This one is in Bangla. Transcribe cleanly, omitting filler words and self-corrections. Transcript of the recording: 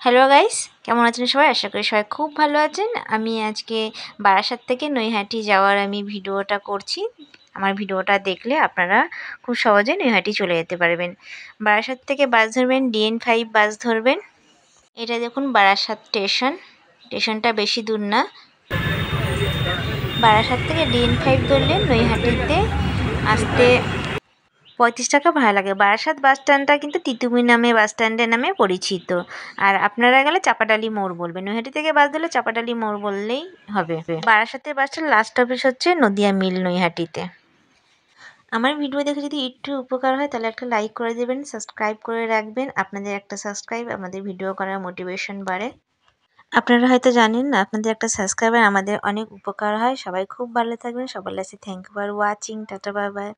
হ্যালো গাইস, কেমন আছেন সবাই? আশা করি সবাই খুব ভালো আছেন। আমি আজকে বারাসাত থেকে নৈহাটি যাওয়ার ভিডিওটা করছি। আমার ভিডিওটা দেখলে আপনারা খুব সহজে নৈহাটি চলে যেতে পারবেন। বারাসাত থেকে বাস ধরবেন, DN5 বাস ধরবেন। এটা দেখুন বারাসাত স্টেশনটা বেশি দূর না। বারাসাত থেকে DN5 ধরলে নৈহাটিতে আসতে 35 টাকা ভাড়া লাগে। বারাসাত বাস স্ট্যান্ডটা কিন্তু তিতুমির বাস স্ট্যান্ডের নামে পরিচিত। আর আপনারা গেলে চাপাডালি মোড় বলবেন। নৈহাটি থেকে বাস ধরলে চাপাডালি মোড় বললেই হবে। বারাসাতের বাসটার লাস্ট অফিস হচ্ছে নদিয়া মিল নৈহাটিতে। আমার ভিডিও দেখে যদি একটু উপকার হয় তাহলে একটা লাইক করে দেবেন, সাবস্ক্রাইব করে রাখবেন। আপনাদের একটা সাবস্ক্রাইব আমাদের ভিডিও করার মোটিভেশন বাড়ে। আপনারা হয়তো জানেন না, আপনাদের একটা সাবস্ক্রাইবার আমাদের অনেক উপকার হয়। সবাই খুব ভালো থাকবেন। সবার কাছে thank you for watching. Tata, bye by.